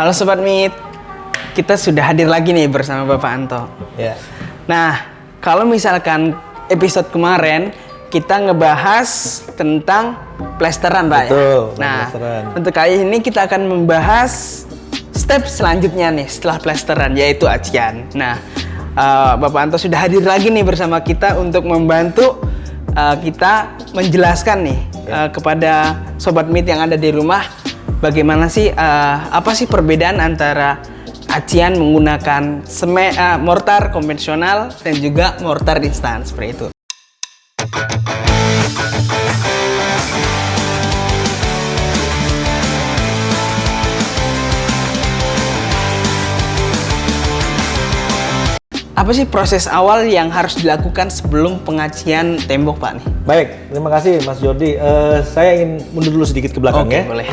Halo Sobat Meet, kita sudah hadir lagi nih bersama Bapak Anto. Ya. Nah, kalau misalkan episode kemarin kita ngebahas tentang plesteran, Pak. Betul, ya? Nah, plesteran. untuk kali ini kita akan membahas step selanjutnya nih setelah plesteran, yaitu acian. Nah, Bapak Anto sudah hadir lagi nih bersama kita untuk membantu kita menjelaskan nih kepada Sobat Meet yang ada di rumah, bagaimana sih, apa sih perbedaan antara acian menggunakan mortar konvensional dan juga mortar instan seperti itu. Apa sih proses awal yang harus dilakukan sebelum pengacian tembok, Pak nih? Baik, terima kasih Mas Jordi. Saya ingin mundur dulu sedikit ke belakang. Oke, ya. boleh.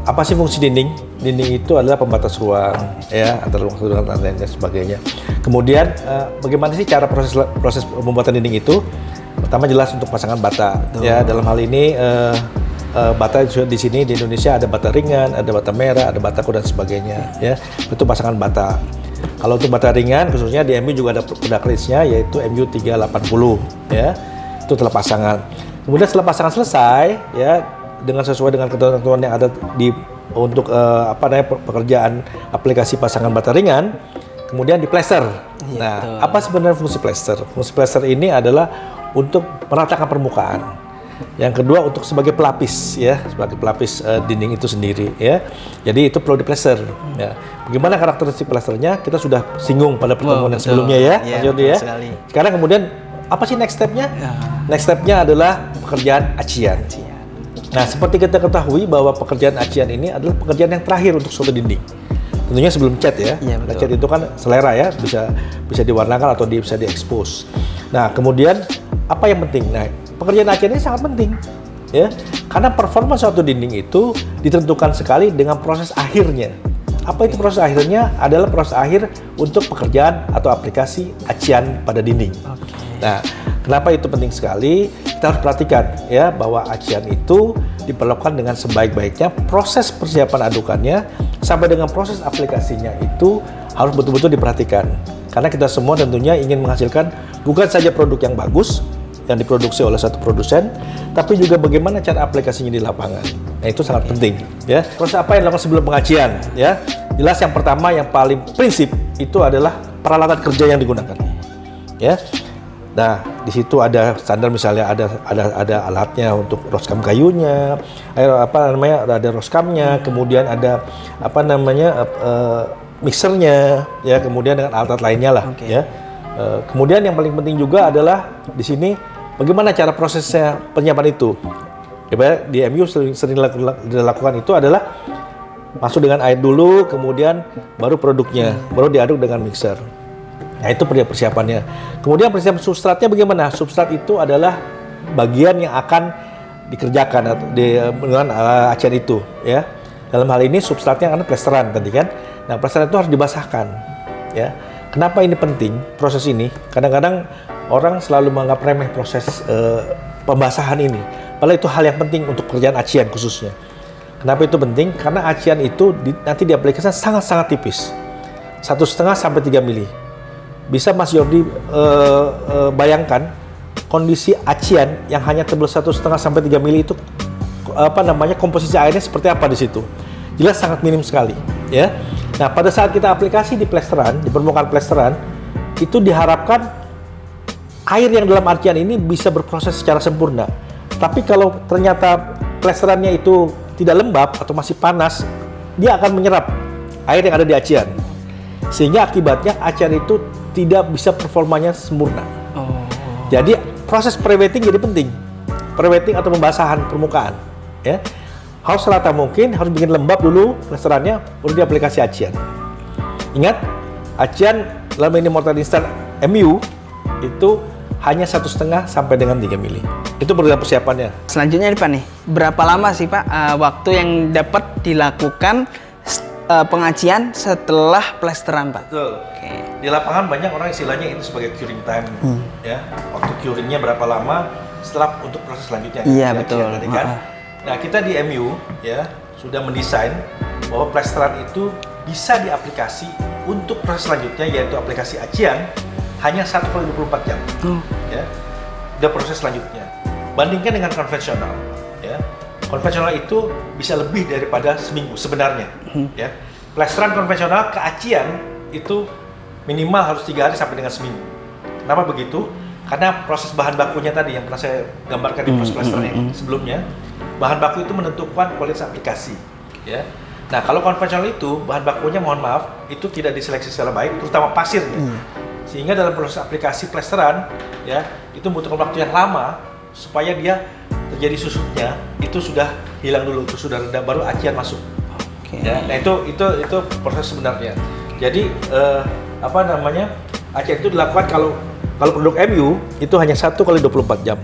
Apa sih fungsi dinding? Dinding itu adalah pembatas ruang, ya, antara ruang satu dengan lain dan sebagainya. Kemudian, bagaimana sih cara proses pembuatan dinding itu? Pertama jelas untuk pasangan bata. Betul. Ya, dalam hal ini bata di sini di Indonesia ada bata ringan, ada bata merah, ada bataku dan sebagainya. Ya, itu pasangan bata. Kalau untuk bata ringan, khususnya di MU juga ada produk listnya, yaitu MU 380, ya, itu telah pasangan. Kemudian setelah pasangan selesai, ya, dengan sesuai dengan ketentuan yang ada untuk pekerjaan aplikasi pasangan bata ringan, kemudian diplester. Ya, nah, betul. apa sebenarnya fungsi plester? Fungsi plester ini adalah untuk meratakan permukaan. Yang kedua untuk sebagai pelapis, ya, sebagai pelapis dinding itu sendiri, ya. Jadi itu perlu diplester. Ya. Bagaimana karakteristik plesternya? Kita sudah singgung pada pertemuan yang sebelumnya, ya, Mas Jordi, ya. Sekali. Sekarang kemudian apa sih next step-nya? Ya. Next step-nya adalah pekerjaan acian. Nah, seperti kita ketahui bahwa pekerjaan acian ini adalah pekerjaan yang terakhir untuk suatu dinding. Tentunya sebelum cat, ya. Iya, betul. Cat itu kan selera, ya, bisa diwarnakan atau bisa diekspos. Nah, kemudian apa yang penting? Nah, pekerjaan acian ini sangat penting, ya, karena performa suatu dinding itu ditentukan sekali dengan proses akhirnya. Apa itu proses akhirnya? Adalah proses akhir untuk pekerjaan atau aplikasi acian pada dinding. Nah, kenapa itu penting sekali? Kita harus perhatikan, ya, bahwa acian itu diperlakukan dengan sebaik-baiknya. Proses persiapan adukannya sampai dengan proses aplikasinya itu harus betul-betul diperhatikan. Karena kita semua tentunya ingin menghasilkan bukan saja produk yang bagus yang diproduksi oleh satu produsen, tapi juga bagaimana cara aplikasinya di lapangan. Nah, itu sangat penting, ya. Proses apa yang dilakukan sebelum pengacian, ya? Jelas yang pertama, yang paling prinsip itu adalah peralatan kerja yang digunakan, ya. Nah, di situ ada standar, misalnya ada alatnya untuk roskam kayunya, ada roskamnya, kemudian ada mixernya, ya, kemudian dengan alat lainnya lah, ya. Kemudian yang paling penting juga adalah di sini bagaimana cara prosesnya penyiapan itu. Ya, di MU sering dilakukan itu adalah masuk dengan air dulu, kemudian baru produknya, baru diaduk dengan mixer. Nah, itu persiapannya. Kemudian persiapan substratnya bagaimana? Substrat itu adalah bagian yang akan dikerjakan dengan acian itu, ya. Dalam hal ini substratnya kan plesteran tadi kan. Nah, plesteran itu harus dibasahkan, ya. Kenapa ini penting, proses ini? Kadang-kadang orang selalu menganggap remeh proses pembasahan ini. Padahal itu hal yang penting untuk pekerjaan acian khususnya. Kenapa itu penting? Karena acian itu nanti diaplikasikan sangat-sangat tipis. 1,5 sampai 3 mili. Bisa Mas Jordi bayangkan kondisi acian yang hanya tebal 1,5 sampai 3 mili itu komposisi airnya seperti apa di situ? Jelas sangat minim sekali, ya. Nah, pada saat kita aplikasi di plesteran, di permukaan plesteran, itu diharapkan air yang dalam acian ini bisa berproses secara sempurna. Tapi kalau ternyata plesterannya itu tidak lembab atau masih panas, dia akan menyerap air yang ada di acian. Sehingga akibatnya acian itu tidak bisa performanya sempurna. Jadi proses pre-wetting jadi penting. Pre-wetting atau pembasahan permukaan, ya. Harus serata mungkin, harus bikin lembab dulu plesterannya, baru diaplikasi acian. Ingat, acian dalam ini mortar instan MU itu hanya 1,5 sampai dengan 3 mili. Itu persiapannya. Selanjutnya nih Pak nih, berapa lama sih Pak waktu yang dapat dilakukan pengacian setelah plesteran, Pak? Betul. Di lapangan banyak orang istilahnya itu sebagai curing time, ya. Waktu curingnya berapa lama setelah untuk proses selanjutnya. Iya, betul. Tadi kan. Nah, kita di MU, ya, sudah mendesain bahwa plesteran itu bisa diaplikasi untuk proses selanjutnya, yaitu aplikasi acian hanya 1 kali 24 jam. Ya, udah proses selanjutnya. Bandingkan dengan konvensional, ya. Konvensional itu bisa lebih daripada seminggu sebenarnya. Ya, plesteran konvensional ke acian itu minimal harus 3 hari sampai dengan seminggu. Kenapa begitu? Karena proses bahan bakunya tadi yang pernah saya gambarkan di proses plesteran yang sebelumnya, bahan baku itu menentukan kualitas aplikasi. Ya. Nah, kalau konvensional itu bahan bakunya mohon maaf itu tidak diseleksi secara baik, terutama pasirnya. Sehingga dalam proses aplikasi plesteran, ya, itu membutuhkan waktu yang lama supaya dia terjadi susutnya itu sudah hilang dulu, itu sudah reda, baru acian masuk. Ya, nah itu proses sebenarnya. Jadi acian itu dilakukan kalau produk MU itu hanya 1 kali 24 jam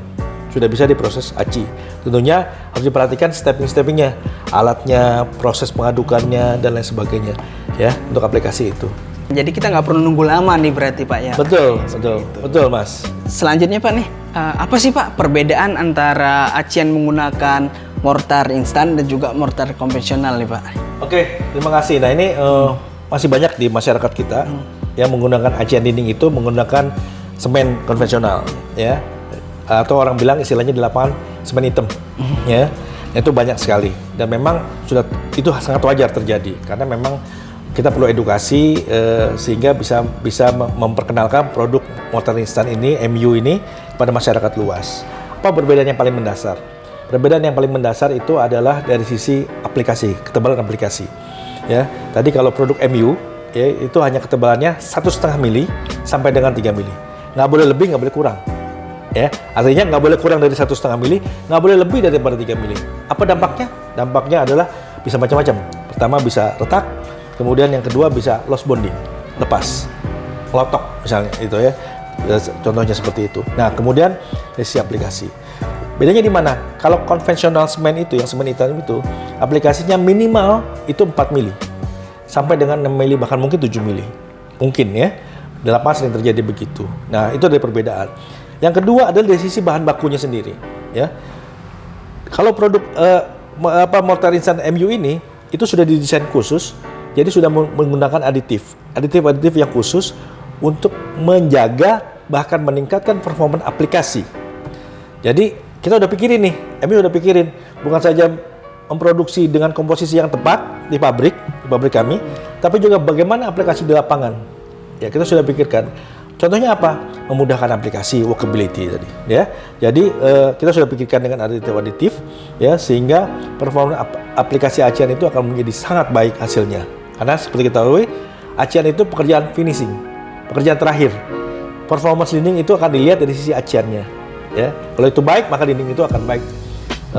sudah bisa diproses aci. Tentunya harus diperhatikan steppingnya, alatnya, proses pengadukannya dan lain sebagainya, ya, untuk aplikasi itu. Jadi kita nggak perlu nunggu lama nih berarti Pak ya? Betul Mas. Selanjutnya Pak nih, apa sih Pak perbedaan antara acian menggunakan mortar instan dan juga mortar konvensional nih Pak? Oke, terima kasih. Nah ini masih banyak di masyarakat kita yang menggunakan acian dinding itu menggunakan semen konvensional, ya, atau orang bilang istilahnya di lapangan semen hitam, ya. Itu banyak sekali dan memang itu sangat wajar terjadi karena memang kita perlu edukasi sehingga bisa memperkenalkan produk mortar instan ini, MU ini, pada masyarakat luas. Apa perbedaan yang paling mendasar? Perbedaan yang paling mendasar itu adalah dari sisi aplikasi, ketebalan aplikasi. Ya, tadi kalau produk MU, ya, itu hanya ketebalannya 1,5 mili sampai dengan 3 mili. Nggak boleh lebih, nggak boleh kurang. Ya, artinya nggak boleh kurang dari 1,5 mili, nggak boleh lebih daripada 3 mili. Apa dampaknya? Dampaknya adalah bisa macam-macam. Pertama bisa retak, kemudian yang kedua bisa loss bonding, lepas, lotok misalnya itu ya. Contohnya seperti itu. Nah, kemudian dari sisi aplikasi. Bedanya di mana? Kalau konvensional semen itu, yang semen hitam itu, aplikasinya minimal itu 4 mili. Sampai dengan 6 mili, bahkan mungkin 7 mili. Mungkin ya. Di lapangan sering terjadi begitu. Nah, itu dari perbedaan. Yang kedua adalah dari sisi bahan bakunya sendiri, ya. Kalau produk mortar instan MU ini itu sudah didesain khusus, jadi sudah menggunakan aditif yang khusus untuk menjaga bahkan meningkatkan performa aplikasi. Jadi kita udah pikirin nih, MU udah pikirin bukan saja memproduksi dengan komposisi yang tepat di pabrik kami, tapi juga bagaimana aplikasi di lapangan. Ya, kita sudah pikirkan. Contohnya apa? Memudahkan aplikasi, workability tadi, ya. Jadi kita sudah pikirkan dengan aditif, ya, sehingga performa aplikasi acian itu akan menjadi sangat baik hasilnya. Karena seperti kita tahu, acian itu pekerjaan finishing, pekerjaan terakhir. Performance dinding itu akan dilihat dari sisi aciannya, ya. Kalau itu baik, maka dinding itu akan baik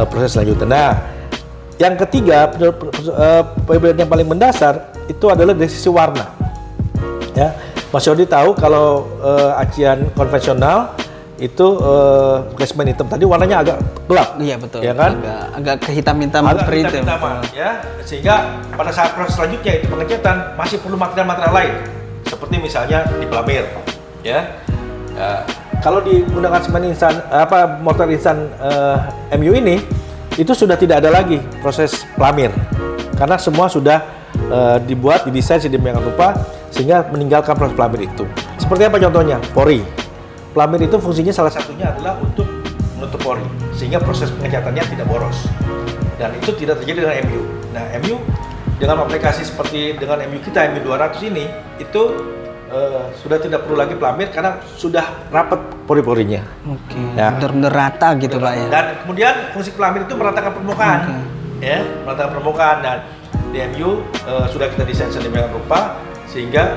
proses selanjutnya. Nah, yang ketiga, perbedaan yang paling mendasar itu adalah dari sisi warna, ya. Mas Yodi tahu kalau acian konvensional itu pakai semen hitam tadi warnanya agak gelap. Iya betul. Ya kan? Agak kehitam-hitam seperti itu. Ya, sehingga pada saat proses selanjutnya itu pengecetan masih perlu material-material lain seperti misalnya di pelamir. Ya. Kalau digunakan semen instan mortar instan MU ini itu sudah tidak ada lagi proses pelamir karena semua sudah didesain sedemikian rupa sehingga meninggalkan proses pelamir itu. Seperti apa contohnya? Pori. Pelamir itu fungsinya salah satunya adalah untuk menutup pori sehingga proses pengecatannya tidak boros. Dan itu tidak terjadi dengan MU. Nah, MU dengan aplikasi seperti dengan MU kita MU200 ini itu sudah tidak perlu lagi pelamir karena sudah rapat pori-porinya. Oke. Ya. Benar-benar rata gitu Pak ya. Dan kemudian fungsi pelamir itu meratakan permukaan. Ya, meratakan permukaan dan di MU sudah kita desain sedemikian rupa sehingga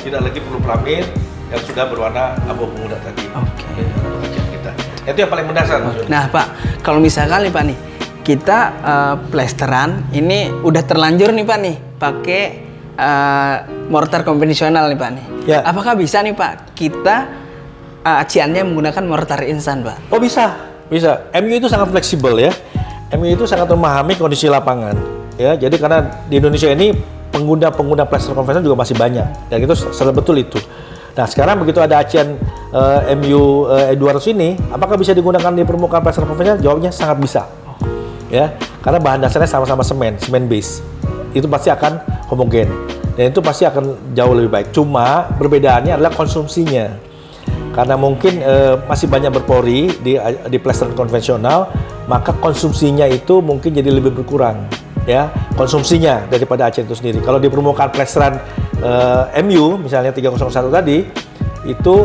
tidak lagi perlu pelamir yang sudah berwarna abu-abu muda tadi. Oke. Kita. Itu yang paling mendasar. Nah Pak, kalau misalkan nih Pak nih, kita plesteran ini udah terlanjur nih Pak nih, pakai mortar konvensional nih Pak nih. Ya. Apakah bisa nih Pak kita aciannya menggunakan mortar instan Pak? Oh bisa. MU itu sangat fleksibel ya. MU itu sangat memahami kondisi lapangan. Ya, jadi karena di Indonesia ini pengguna plester konvensional juga masih banyak, dan itu salah betul itu. Nah sekarang begitu ada acian MU 200 ini, apakah bisa digunakan di permukaan plester konvensional? Jawabnya sangat bisa. ya, karena bahan dasarnya sama-sama semen base. Itu pasti akan homogen dan itu pasti akan jauh lebih baik. Cuma perbedaannya adalah konsumsinya. Karena mungkin masih banyak berpori di plesteran konvensional, maka konsumsinya itu mungkin jadi lebih berkurang, ya, konsumsinya daripada acian itu sendiri. Kalau di permukaan plesteran MU misalnya 301 tadi itu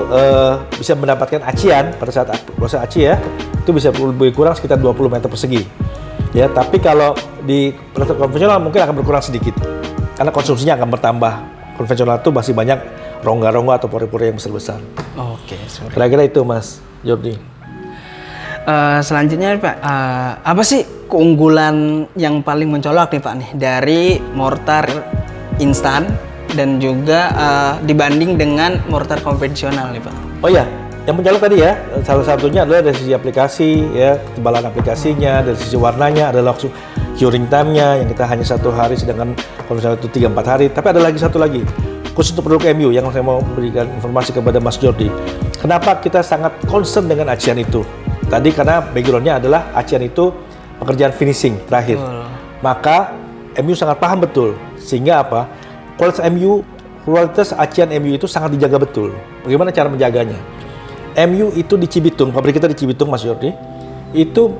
bisa mendapatkan acian pada saat proses aci, ya, itu bisa lebih kurang sekitar 20 meter persegi, ya. Tapi kalau di plesteran konvensional mungkin akan berkurang sedikit karena konsumsinya akan bertambah. Konvensional itu masih banyak rongga-rongga atau pori-pori yang besar-besar. Oke, Kira-kira itu Mas Jordi. Selanjutnya Pak, apa sih keunggulan yang paling mencolok nih Pak nih dari mortar instan dan juga dibanding dengan mortar konvensional nih Pak? Oh ya, yang mencolok tadi ya, salah satunya adalah dari sisi aplikasi, ya, ketebalan aplikasinya, dari sisi warnanya, ada langsung curing time-nya yang kita hanya 1 hari, sedangkan konvensional itu 3-4 hari. Tapi ada lagi satu lagi, khusus untuk produk MU yang saya mau berikan informasi kepada Mas Jordi. Kenapa kita sangat concern dengan acian itu? Tadi karena background-nya adalah acian itu pekerjaan finishing terakhir. Maka MU sangat paham betul, sehingga apa? Kualitas acian MU itu sangat dijaga betul. Bagaimana cara menjaganya? MU itu di Cibitung, pabrik kita di Cibitung Mas Jordi, itu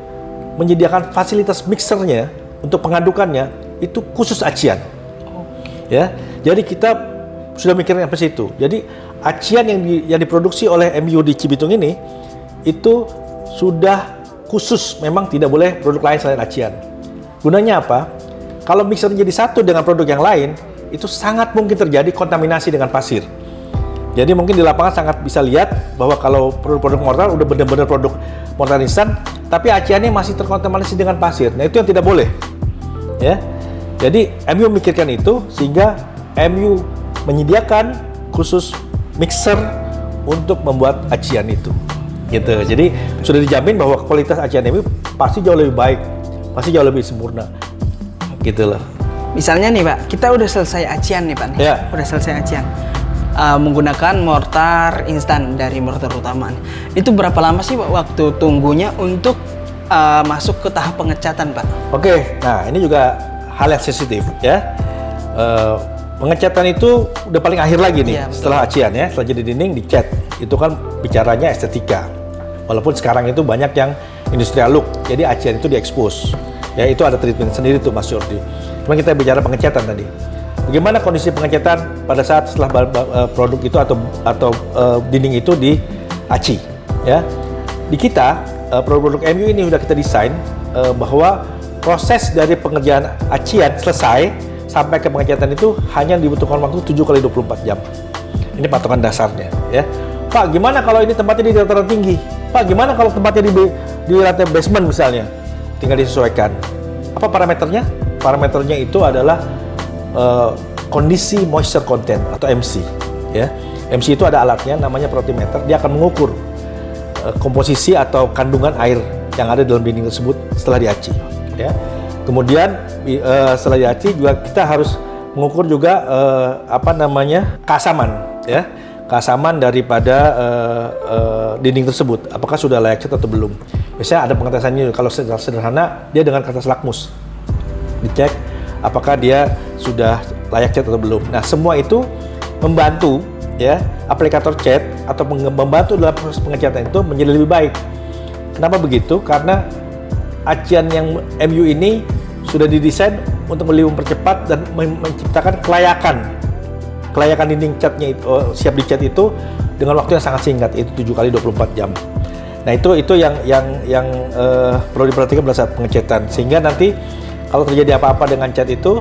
menyediakan fasilitas mixernya untuk pengadukannya itu khusus acian. Ya, jadi kita sudah mikirnya apa sih itu. Jadi acian yang diproduksi oleh MU di Cibitung ini itu sudah khusus, memang tidak boleh produk lain selain acian. Gunanya apa? Kalau mixer jadi satu dengan produk yang lain, itu sangat mungkin terjadi kontaminasi dengan pasir. Jadi mungkin di lapangan sangat bisa lihat bahwa kalau produk-produk mortar udah benar-benar produk mortar instan, tapi aciannya masih terkontaminasi dengan pasir. Nah itu yang tidak boleh, ya. Jadi MU memikirkan itu sehingga MU menyediakan khusus mixer untuk membuat acian itu, gitu. Jadi sudah dijamin bahwa kualitas acian MU pasti jauh lebih baik, pasti jauh lebih sempurna, gitu loh. Misalnya nih Pak, kita udah selesai acian nih Pak nih, Ya. udah selesai acian. Menggunakan mortar instan dari mortar utama. Itu berapa lama sih Pak waktu tunggunya untuk masuk ke tahap pengecatan Pak? Oke, nah ini juga hal yang sensitif, ya. Pengecatan itu udah paling akhir lagi nih, setelah acian, ya, setelah jadi dinding dicat. Itu kan bicaranya estetika. Walaupun sekarang itu banyak yang industrial look, jadi acian itu diekspos. Ya, itu ada treatment sendiri tuh Mas Jordi. Cuma kita bicara pengecatan tadi. Bagaimana kondisi pengecatan pada saat setelah produk itu atau dinding itu diaci, ya? Di kita produk-produk MU ini sudah kita desain bahwa proses dari pengerjaan acian selesai sampai ke pengecatan itu hanya dibutuhkan waktu 7 kali 24 jam. Ini patokan dasarnya, ya. Pak, gimana kalau ini tempatnya di dataran tinggi? Pak, gimana kalau tempatnya di lantai basement misalnya? Tinggal disesuaikan. Apa parameternya? Parameternya itu adalah kondisi moisture content atau MC, ya. MC itu ada alatnya namanya protimeter, dia akan mengukur komposisi atau kandungan air yang ada dalam dinding tersebut setelah diaci, ya. Kemudian setelah diaci juga kita harus mengukur juga keasaman, ya, keasaman daripada dinding tersebut, apakah sudah layak cat atau belum. Biasanya ada pengetesannya, kalau sederhana dia dengan kertas lakmus dicek apakah dia sudah layak cat atau belum. Nah, semua itu membantu, ya, aplikator cat atau membantu dalam proses pengecatan itu menjadi lebih baik. Kenapa begitu? Karena acian yang MU ini sudah didesain untuk mempercepat dan menciptakan kelayakan dinding catnya itu, siap dicat itu dengan waktu yang sangat singkat, yaitu 7 kali 24 jam. Nah, itu yang perlu diperhatikan pada saat pengecatan, sehingga nanti kalau terjadi apa-apa dengan cat itu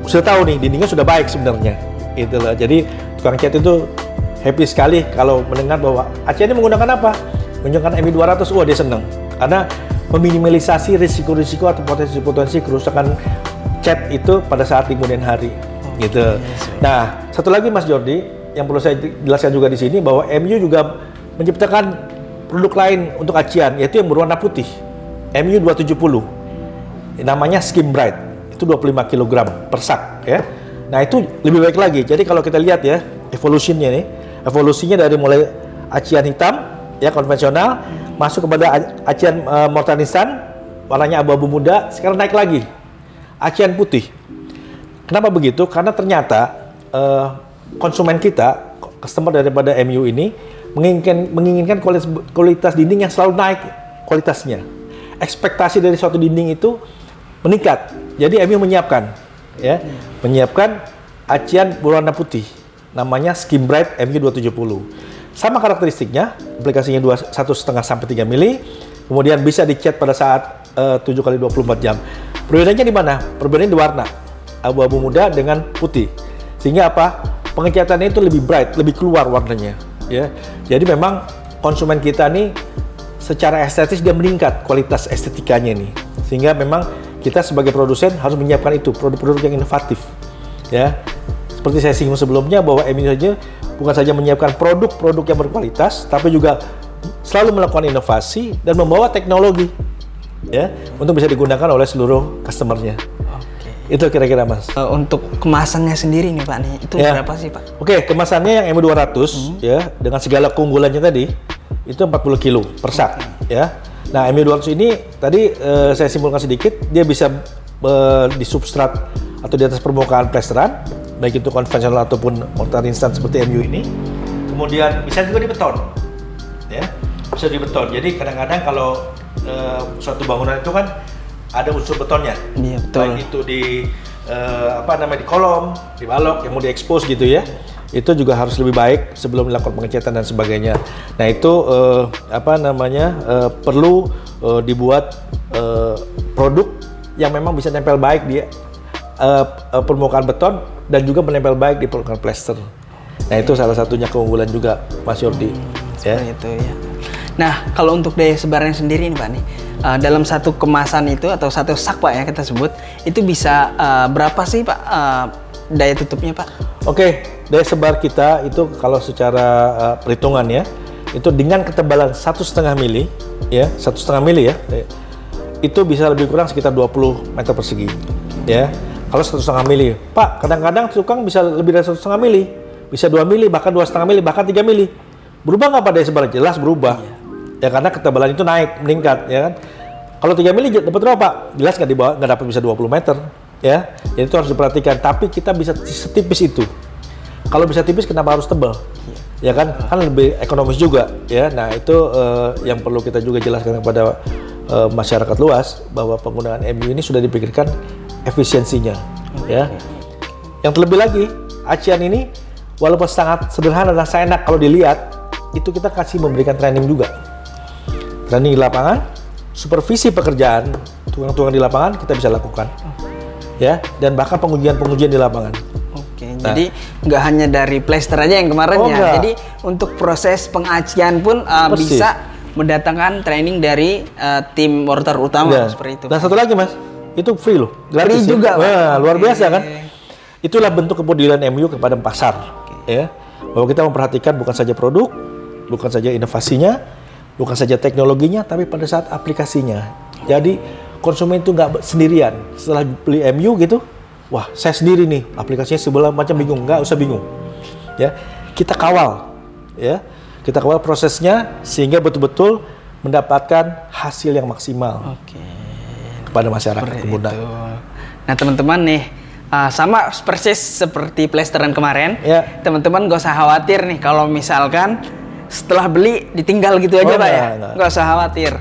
sudah tahu nih dindingnya sudah baik sebenarnya, gitu loh. Jadi tukang cat itu happy sekali kalau mendengar bahwa aciannya menggunakan apa? Menggunakan MU 200, wah dia senang karena meminimalisasi risiko-risiko atau potensi kerusakan cat itu pada saat di kemudian hari, gitu. Nah, satu lagi Mas Jordi yang perlu saya jelaskan juga di sini bahwa MU juga menciptakan produk lain untuk acian, yaitu yang berwarna putih, MU 270. Namanya Skin Bright, itu 25 kg per sak, ya. Nah, itu lebih baik lagi. Jadi kalau kita lihat ya, evolusinya dari mulai acian hitam, ya, konvensional, masuk kepada acian mortar instan, warnanya abu-abu muda, sekarang naik lagi, acian putih. Kenapa begitu? Karena ternyata konsumen kita, customer daripada MU ini menginginkan kualitas dinding yang selalu naik kualitasnya. Ekspektasi dari suatu dinding itu meningkat. Jadi MU menyiapkan acian berwarna putih, namanya Skin Bright MU270. Sama karakteristiknya, aplikasinya 1,5 sampai 3 mili, kemudian bisa dicat pada saat 7 kali 24 jam. Perbedaannya di mana? Perbedaannya di warna, abu-abu muda dengan putih. Sehingga apa? Pengecatannya itu lebih bright, lebih keluar warnanya. Ya, jadi memang konsumen kita nih secara estetis dia meningkat kualitas estetikanya nih. Sehingga memang kita sebagai produsen harus menyiapkan itu produk-produk yang inovatif. Ya, seperti saya singgung sebelumnya bahwa MU saja bukan saja menyiapkan produk-produk yang berkualitas, tapi juga selalu melakukan inovasi dan membawa teknologi, ya, untuk bisa digunakan oleh seluruh customernya. Itu kira-kira Mas. Untuk kemasannya sendiri nih Pak, itu berapa sih Pak? Oke, kemasannya yang MU200 ya, dengan segala keunggulannya tadi itu 40 kilo per sak, ya. Nah, MU200 ini tadi saya simpulkan sedikit, dia bisa di substrat atau di atas permukaan plesteran, baik itu konvensional ataupun mortar instan seperti MU ini. Kemudian bisa juga di beton, ya, bisa di beton. Jadi kadang-kadang kalau suatu bangunan itu kan ada unsur betonnya, iya, betul. Baik itu di di kolom, di balok yang mau diekspos gitu ya. Itu juga harus lebih baik sebelum melakukan pengecatan dan sebagainya. Nah itu perlu dibuat produk yang memang bisa nempel baik di permukaan beton dan juga menempel baik di permukaan plester. Nah itu salah satunya keunggulan juga Mas Yordi. Seperti itu ya. Nah kalau untuk daya sebarnya sendiri nih Pak nih, dalam satu kemasan itu atau satu sak Pak ya kita sebut, itu bisa berapa sih Pak daya tutupnya Pak? Oke, daya sebar kita itu kalau secara perhitungan ya, itu dengan ketebalan 1,5 mili, ya 1,5 mili ya, itu bisa lebih kurang sekitar 20 meter persegi, ya. Kalau 1,5 mili, Pak, kadang-kadang tukang bisa lebih dari 1,5 mili, bisa 2 mili, bahkan 2,5 mili, bahkan 3 mili. Berubah nggak Pak daya sebar? Jelas berubah. Ya karena ketebalan itu naik, meningkat, ya kan. Kalau 3 mili dapat berapa Pak? Jelas nggak dapat bisa 20 meter, ya. Jadi itu harus diperhatikan. Tapi kita bisa setipis itu. Kalau bisa tipis, kenapa harus tebal? Ya kan? Kan lebih ekonomis juga, ya. Nah itu yang perlu kita juga jelaskan kepada masyarakat luas bahwa penggunaan MU ini sudah dipikirkan efisiensinya, ya. Yang terlebih lagi, acian ini walaupun sangat sederhana dan sangat enak kalau dilihat, itu kita kasih memberikan training juga. Training di lapangan, supervisi pekerjaan tukang-tukang di lapangan kita bisa lakukan, ya, dan bahkan pengujian di lapangan. Oke, jadi nggak hanya dari plester aja yang kemarin ya. Jadi untuk proses pengacian pun bisa mendatangkan training dari tim mortar utama seperti itu. Dan satu lagi Mas, itu free loh, gratis. Free juga. Wah, luar biasa kan? Itulah bentuk kepedulian MU kepada pasar, ya, bahwa kita memperhatikan bukan saja produk, bukan saja inovasinya, bukan saja teknologinya, tapi pada saat aplikasinya. Jadi konsumen itu nggak sendirian. Setelah beli MU gitu, wah saya sendiri nih, aplikasinya sebelah macam bingung. Nggak usah bingung. Ya, kita kawal, ya, kita kawal prosesnya sehingga betul-betul mendapatkan hasil yang maksimal kepada masyarakat pengguna. Nah teman-teman nih, sama persis seperti plesteran kemarin, teman-teman nggak usah khawatir nih kalau misalkan setelah beli ditinggal gitu aja Pak ya, nggak usah khawatir.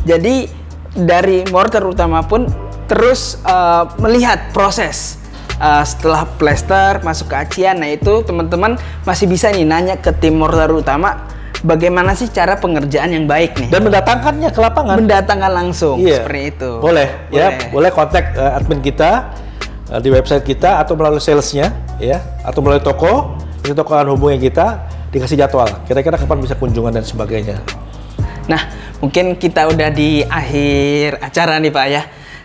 Jadi dari mortar utama pun terus melihat proses setelah plester masuk ke acian. Nah itu teman-teman masih bisa nih nanya ke tim mortar utama bagaimana sih cara pengerjaan yang baik nih. Dan mendatangkannya ke lapangan. Mendatangkan langsung, seperti itu. Boleh, ya, boleh kontak admin kita di website kita atau melalui salesnya, ya, atau melalui toko. Itu toko akan hubungi kita. Dikasih jadwal, kira-kira kapan bisa kunjungan dan sebagainya. Nah, mungkin kita udah di akhir acara nih Pak ya.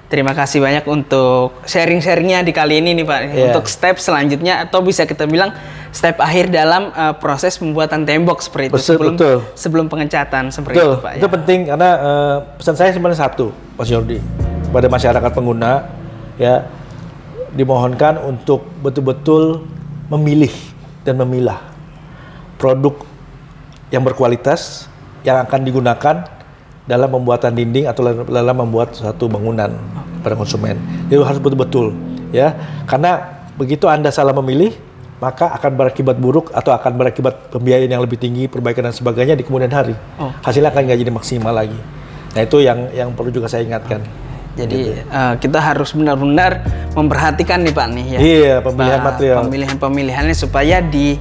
Terima kasih banyak untuk sharing-sharingnya di kali ini nih Pak. Untuk step selanjutnya atau bisa kita bilang step akhir dalam proses pembuatan tembok seperti itu. Sebelum pengecatan seperti itu Pak. Itu penting karena pesan saya sebenarnya satu, Mas Yordi, kepada masyarakat pengguna, ya, dimohonkan untuk betul-betul memilih dan memilah produk yang berkualitas yang akan digunakan dalam pembuatan dinding atau dalam membuat suatu bangunan pada konsumen. Itu harus betul-betul ya, karena begitu Anda salah memilih, maka akan berakibat buruk atau akan berakibat pembiayaan yang lebih tinggi, perbaikan dan sebagainya di kemudian hari. Hasilnya akan nggak jadi maksimal lagi. Nah itu yang perlu juga saya ingatkan. Jadi kita harus benar-benar memperhatikan nih Pak nih ya. Iya, pemilihan material. Pemilihannya supaya di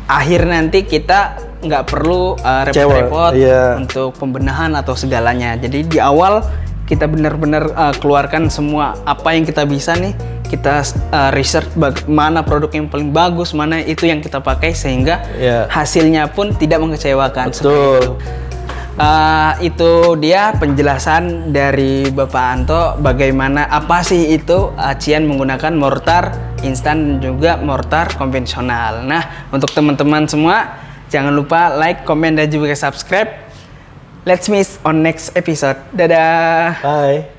akhir nanti kita nggak perlu repot-repot untuk pembenahan atau segalanya. Jadi di awal kita benar-benar keluarkan semua apa yang kita bisa nih. Kita research mana produk yang paling bagus, mana itu yang kita pakai sehingga hasilnya pun tidak mengecewakan. Betul. Itu dia penjelasan dari Bapak Anto bagaimana apa sih itu Cian menggunakan mortar instan dan juga mortar konvensional. Nah, untuk teman-teman semua jangan lupa like, comment dan juga subscribe. Let's meet on next episode. Dadah. Bye.